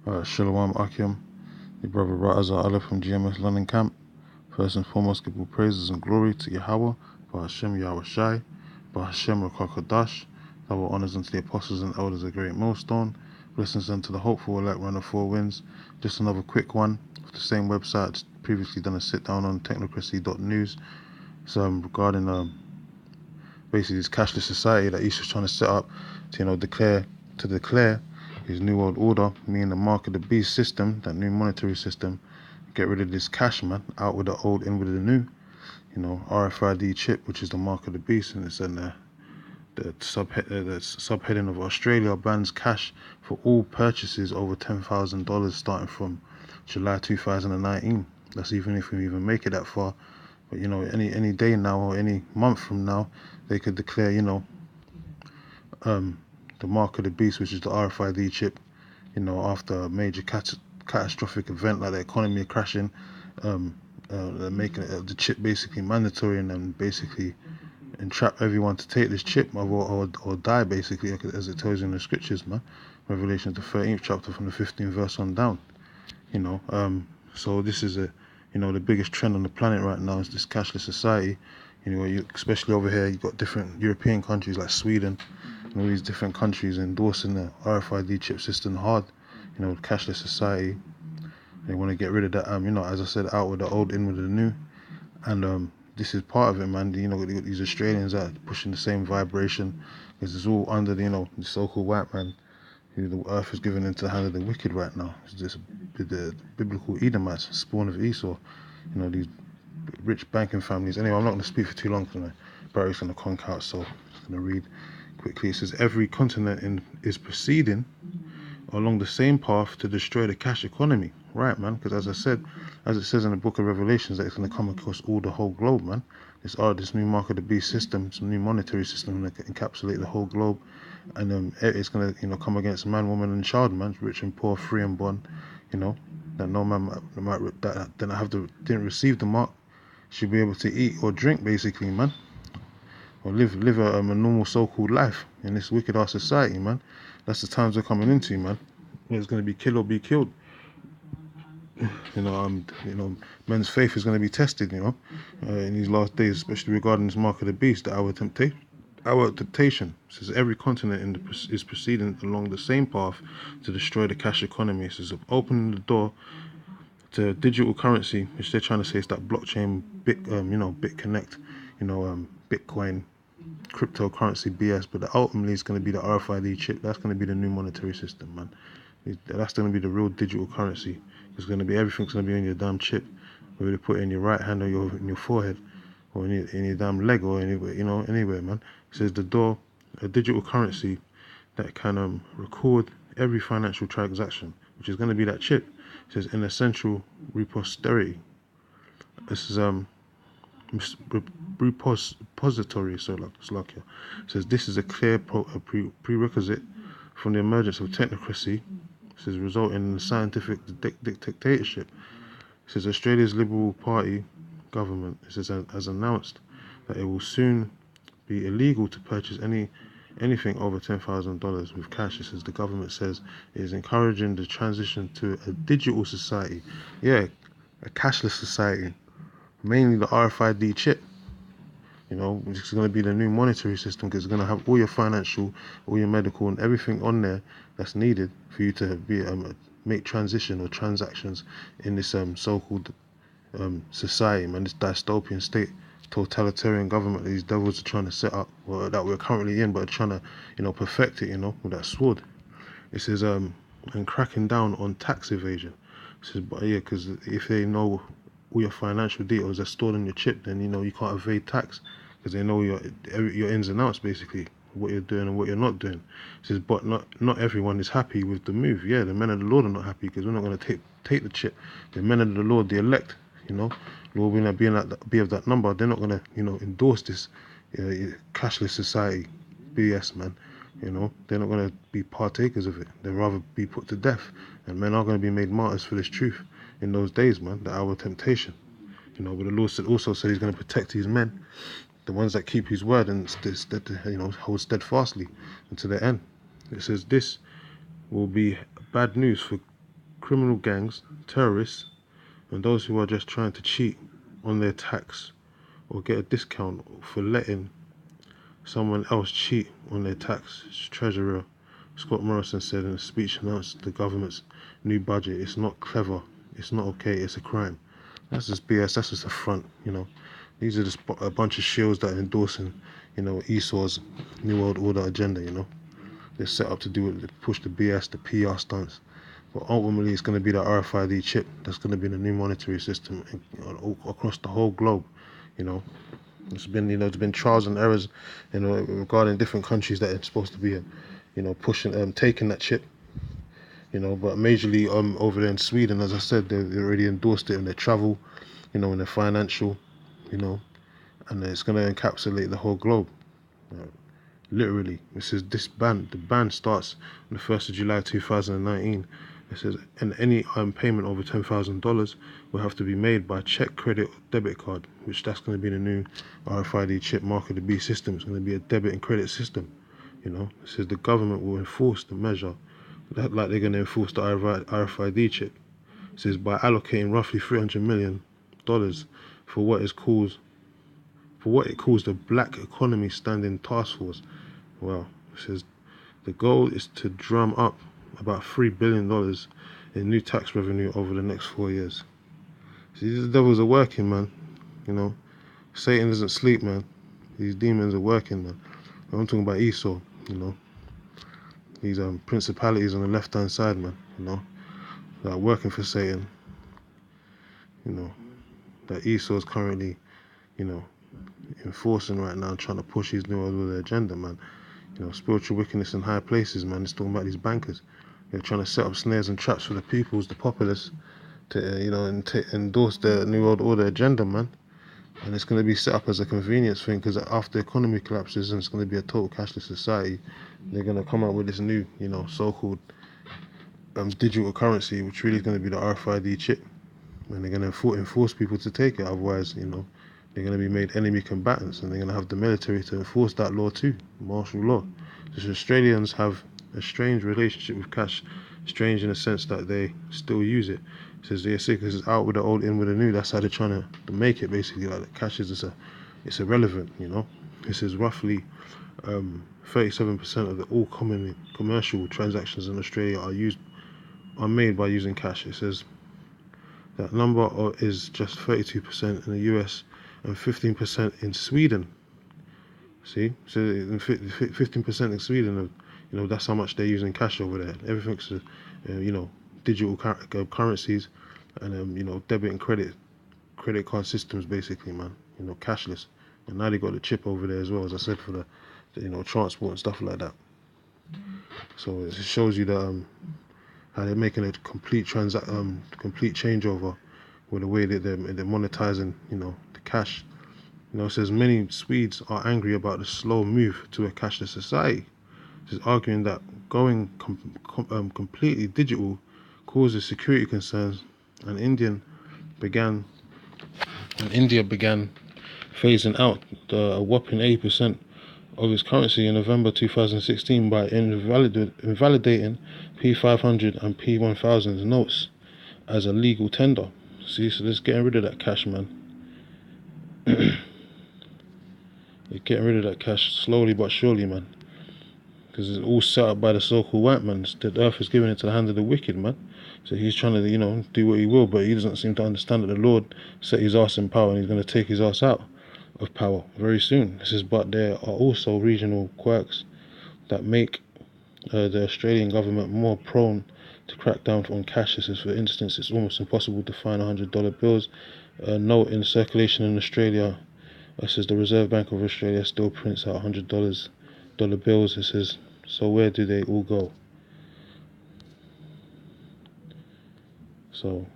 Shalom Akim, your brother Ra'azar Allah from GMS London Camp. First and foremost, give all praises and glory to Yahweh, Bahashem Yahweh Shai, Bahashem Rakakadash, double honors unto the apostles and elders of GreatMillStone, blessings unto the hopeful elect runner four winds. Just another quick one, for the same website, previously done a sit down on technocracy.news. So regarding basically this cashless society that Issa's trying to set up to, declare his new world order, meaning the mark of the beast system, that new monetary system, get rid of this cash, man, out with the old, in with the new, RFID chip, which is the mark of the beast, and it's in the subheading of Australia bans cash for all purchases over $10,000 starting from July 2019. That's even if we even make it that far. But any day now or any month from now, they could declare, the mark of the beast, which is the RFID chip, after a major catastrophic event like the economy crashing, they're making the chip basically mandatory and then basically entrap everyone to take this chip or die, basically, as it tells you in the scriptures, man. Revelation, the 13th chapter from the 15th verse on down. So this is the biggest trend on the planet right now is this cashless society. Especially over here, you've got different European countries like Sweden and all these different countries endorsing the RFID chip system hard. Cashless society. They want to get rid of that. As I said, out with the old, in with the new, and this is part of it, man. These Australians that are pushing the same vibration, because it's all under the so-called white man. The earth is given into the hand of the wicked right now. It's just the biblical Edomites, spawn of Esau. These rich banking families. Anyway, I'm not going to speak for too long because Barry's going to conk out, so I'm going to read quickly. It says, every continent is proceeding along the same path to destroy the cash economy. Right, man, because as I said, as it says in the book of Revelations, that it's going to come across the whole globe, man. This new mark of the beast system, some new monetary system that encapsulate the whole globe, and it's going to come against man, woman, and child, man, rich and poor, free and bond, that no man that didn't receive the mark should be able to eat or drink, basically, man, or live a normal so-called life in this wicked ass society, man. That's the times we're coming into, man. It's going to be kill or be killed. Men's faith is going to be tested, in these last days, especially regarding this mark of the beast, our temptation. It says every continent is proceeding along the same path to destroy the cash economy. It says opening the door to digital currency, which they're trying to say is that blockchain, BitConnect, Bitcoin, cryptocurrency BS, but ultimately it's going to be the RFID chip. That's going to be the new monetary system, man. That's going to be the real digital currency. It's going to be, everything's going to be on your damn chip, whether you put it in your right hand or in your forehead, or in your damn leg, or anywhere, anywhere, man. It says a digital currency that can record every financial transaction, which is going to be that chip. It says in a central repository. This is repository, so like it says this is a clear prerequisite from the emergence of technocracy. It says resulting in a scientific dictatorship. It says Australia's Liberal Party government, it says, has announced that it will soon be illegal to purchase anything over $10,000 with cash. It says the government says it is encouraging the transition to a digital society, a cashless society, mainly the RFID chip. Which is going to be the new monetary system, because it's going to have all your financial, all your medical, and everything on there that's needed for you to be make transition or transactions in this so-called society, man. This dystopian state, totalitarian government that these devils are trying to set up, or that we're currently in, but trying to perfect it, with that sword. It says and cracking down on tax evasion. It says, but because if they know all your financial details are stored on your chip, then you can't evade tax, because they know your ins and outs, basically, what you're doing and what you're not doing. It says, but not everyone is happy with the move. The men of the Lord are not happy, because we're not going to take the chip. The men of the Lord, the elect, Lord will not be of that number. They're not going to endorse this cashless society BS, man. They're not going to be partakers of it. They'd rather be put to death, and men are going to be made martyrs for this truth in those days, man. The hour of temptation. But the Lord also said he's going to protect his men, the ones that keep his word and hold steadfastly unto the end. It says this will be bad news for criminal gangs, terrorists, and those who are just trying to cheat on their tax or get a discount for letting someone else cheat on their tax. Treasurer Scott Morrison said in a speech announcing the government's new budget, "It's not clever, it's not okay, it's a crime." That's just BS, that's just a front, you know. These are just a bunch of shills that are endorsing, you know, Esau's New World Order agenda, you know. They're set up to do it, to push the BS, the PR stunts. But ultimately, it's going to be the RFID chip that's going to be the new monetary system across the whole globe, you know. It's been trials and errors, you know, regarding different countries that are supposed to be, you know, pushing, taking that chip, you know. But majorly, over there in Sweden, as I said, they already endorsed it in their travel, you know, in their financial, you know, and it's going to encapsulate the whole globe. Literally, it says the ban starts on the 1st of July 2019. It says, and any payment over $10,000 will have to be made by check, credit, or debit card, which that's going to be the new RFID chip mark of the beast system. It's going to be a debit and credit system, you know. It says the government will enforce the measure like they're going to enforce the RFID chip. It says by allocating roughly $300 million for what it calls the Black Economy Standing Task Force. Well, it says the goal is to drum up about $3 billion in new tax revenue over the next 4 years. See, these devils are working, man. You know, Satan doesn't sleep, man. These demons are working, man. I'm talking about Esau, you know. These principalities on the left-hand side, man, you know, that are working for Satan. You know, that Esau is currently, you know, enforcing right now, trying to push his new world with their agenda, man. You know, spiritual wickedness in high places, man. It's talking about these bankers. They're trying to set up snares and traps for the peoples, the populace, to, you know, and to endorse their new world order agenda, man. And it's going to be set up as a convenience thing, because after the economy collapses and it's going to be a total cashless society, they're going to come out with this new, you know, so-called digital currency, which really is going to be the RFID chip. And they're going to enforce people to take it. Otherwise, you know, they're going to be made enemy combatants, and they're going to have the military to enforce that law too, martial law. So Australians have a strange relationship with cash, strange in the sense that they still use it. It says they're sick, this is out with the old, in with the new. That's how they're trying to make it, basically. Like, the cash is it's irrelevant, you know. This is roughly 37% of all commercial transactions in Australia are made by using cash. It says that number is just 32% in the US and 15% in Sweden. See, so 15% in Sweden, you know, that's how much they're using cash over there. Everything's, you know, digital currencies and you know, debit and credit card systems, basically, man. You know, cashless. And now they got the chip over there as well, as I said, for the you know, transport and stuff like that. So it shows you that how they're making a complete changeover with the way that they're monetizing, you know, the cash. You know, it says many Swedes are angry about the slow move to a cashless society. It says arguing that going completely digital causes security concerns, and India began phasing out a whopping 80% of its currency in November 2016 by invalidating P500 and P1000 notes as a legal tender. See, so they're getting rid of that cash, man. They're getting rid of that cash slowly but surely, man. Because it's all set up by the so-called white man. The earth is given into the hand of the wicked, man. So he's trying to, you know, do what he will, but he doesn't seem to understand that the Lord set his ass in power, and he's going to take his ass out of power very soon. This is, but there are also regional quirks that make the Australian government more prone to crack down on cash. This is, for instance, it's almost impossible to find $100 bills note in circulation in Australia. This is the Reserve Bank of Australia still prints out $100 bills. This is, so where do they all go? So,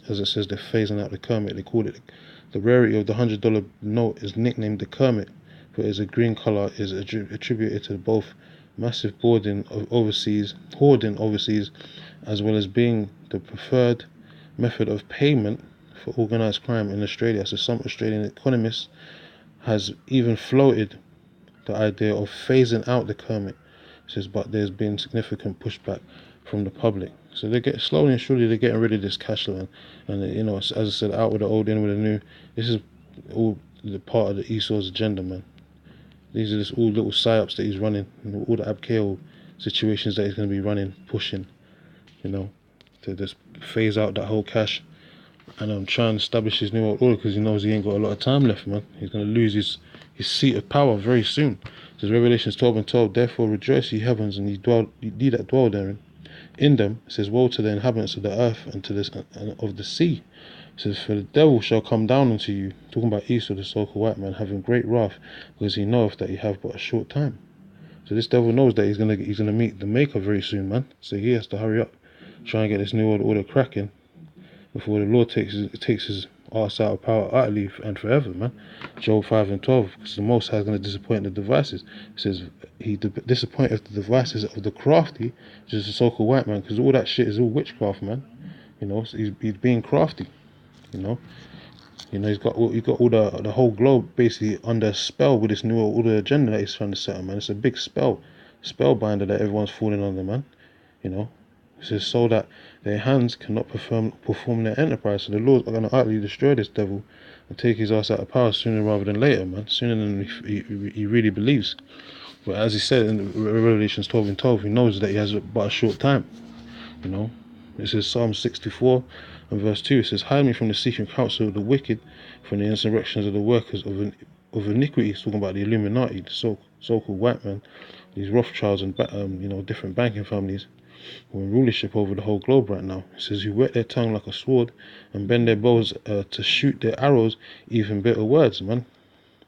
as it says, they're phasing out the Kermit. They call it, the rarity of the $100 note is nicknamed the Kermit, but its a green colour is attributed to both massive hoarding overseas, as well as being the preferred method of payment for organised crime in Australia. So some Australian economists has even floated the idea of phasing out the Kermit. It says, but there's been significant pushback from the public. So they get slowly and surely they're getting rid of this cashless, and you know, as I said, out with the old, in with the new. This is all the part of the Esau's agenda, man. These are just all little psyops that he's running, and all the Abkeo situations that he's going to be running, pushing, you know, to just phase out that whole cash and try and establish his new world order, because he knows he ain't got a lot of time left, man. He's going to lose his seat of power very soon. It says Revelations 12:12, therefore rejoice, ye heavens, and ye that dwell therein. In them, it says, woe to the inhabitants of the earth and to this and of the sea. It says, for the devil shall come down unto you, talking about Esau, the so-called white man, having great wrath, because he knoweth that he have but a short time. So this devil knows that he's gonna meet the Maker very soon, man. So he has to hurry up, try and get this new world order cracking before the Lord takes his arse out of power utterly and forever, man. Job 5:12, because the Most High is going to disappoint the devices. It says he disappointed the devices of the crafty, which is the so-called white man, because all that shit is all witchcraft, man. You know, so he's being crafty. You know, he's got all the whole globe basically under a spell with this new order agenda that he's trying to set up, man. It's a big spellbinder that everyone's falling under, man. You know. It says, so that their hands cannot perform their enterprise. So the Lord are going to utterly destroy this devil and take his ass out of power sooner rather than later, man. Sooner than he really believes. But as he said in Revelations 12:12, he knows that he has but a short time. You know, it says Psalm 64 and verse 2. It says, hide me from the secret counsel of the wicked, from the insurrections of the workers of iniquity. It's talking about the Illuminati, the so-called white man, these Rothschilds and you know, different banking families who are in rulership over the whole globe right now. It says, who whet their tongue like a sword and bend their bows to shoot their arrows, even bitter words, man.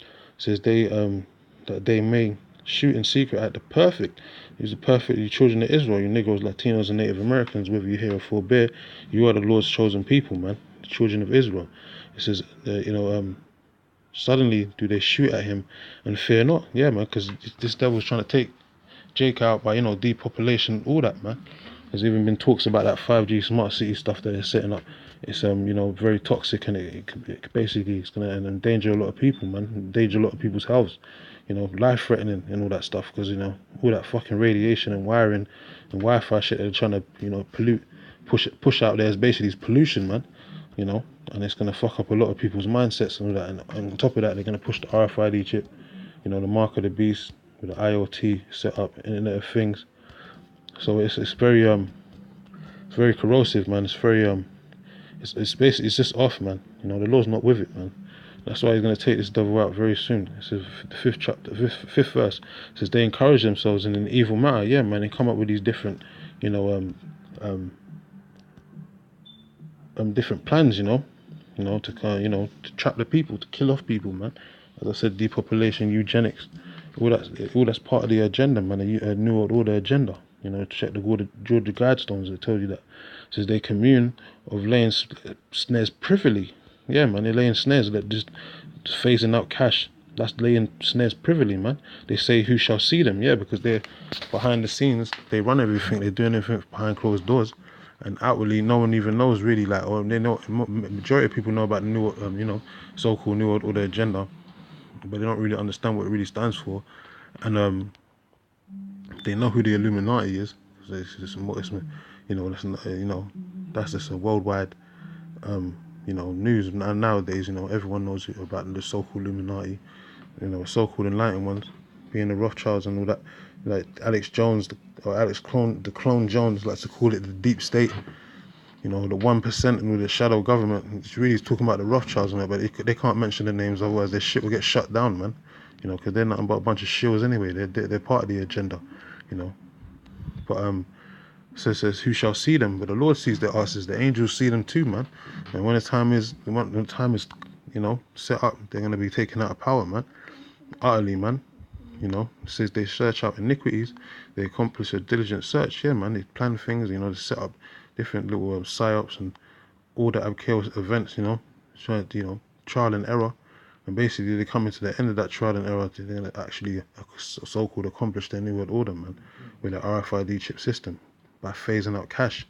It says that they may shoot in secret at the perfect. These are perfect, you children of Israel, you Negroes, Latinos, and Native Americans, whether you hear or forbear, you are the Lord's chosen people, man, the children of Israel. It says, you know, suddenly do they shoot at him and fear not. Yeah, man, because this devil's trying to take Jake out by, you know, depopulation, all that, man. There's even been talks about that 5G smart city stuff that they're setting up. It's you know, very toxic, and it basically it's gonna endanger a lot of people, man. Endanger a lot of people's health, you know, life threatening and all that stuff, because, you know, all that fucking radiation and wiring and Wi-Fi shit they're trying to, you know, push out there is basically pollution, man. You know, and it's gonna fuck up a lot of people's mindsets and all that. And on top of that, they're gonna push the RFID chip, you know, the mark of the beast, with the IoT set up, Internet of Things. So it's very corrosive, man. It's very it's basically, it's just off, man. You know, the Lord's not with it, man. That's why he's going to take this devil out very soon. It says the fifth verse. It says they encourage themselves in an evil matter. Yeah, man. They come up with these different, you know, different plans, you know, to trap the people, to kill off people, man. As I said, depopulation, eugenics. All that's part of the agenda, man. A new world order agenda. You know, check the Georgia Guidestones. It tells you that. It says they commune of laying snares privily. Yeah, man. They're laying snares that just phasing out cash. That's laying snares privily, man. They say, who shall see them? Yeah, because they're behind the scenes. They run everything. They're doing everything behind closed doors, and outwardly, no one even knows really. Like, or they know. Majority of people know about the new, you know, so-called new world order agenda, but they don't really understand what it really stands for. And they know who the Illuminati is. So it's just, you know, that's just a worldwide, you know, news. And nowadays, you know, everyone knows about the so-called Illuminati, you know, so-called enlightened ones, being the Rothschilds and all that. Like Alex Jones, the clone Jones likes to call it the deep state. You know, the 1% and all the shadow government. It's really talking about the Rothschilds and that, but they can't mention the names, otherwise their shit will get shut down, man. You know, because they're nothing but a bunch of shills anyway. They're part of the agenda, you know. But so it says, who shall see them? But the Lord sees their asses. The angels see them too, man. And when the time is, you know, set up, they're gonna be taken out of power, man. Utterly, man. You know, it says they search out iniquities. They accomplish a diligent search. Yeah, man. They plan things. You know, they set up different little psyops and all that chaos events, you know, trying to, you know, trial and error, and basically they come into the end of that trial and error. They're gonna actually so-called accomplish their new world order, man, with the RFID chip system by phasing out cash,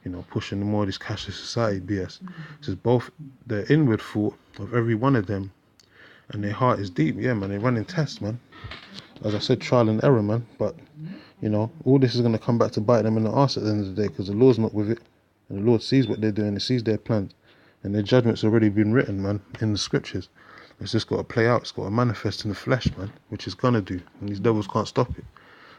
you know, pushing more of this cashless society BS. It says both the inward thought of every one of them and their heart is deep. Yeah, man, they're running tests, man. As I said, trial and error, man, but You know, all this is going to come back to bite them in the arse at the end of the day, because the Lord's not with it. And the Lord sees what they're doing, he sees their plans. And their judgment's already been written, man, in the scriptures. It's just got to play out. It's got to manifest in the flesh, man, which it's going to do. And these devils can't stop it.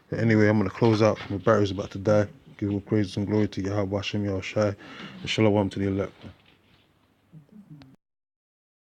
But anyway, I'm going to close out. My battery's about to die. Give all praise and glory to Yahweh Hashem Yahushai. And shalom to the elect, man.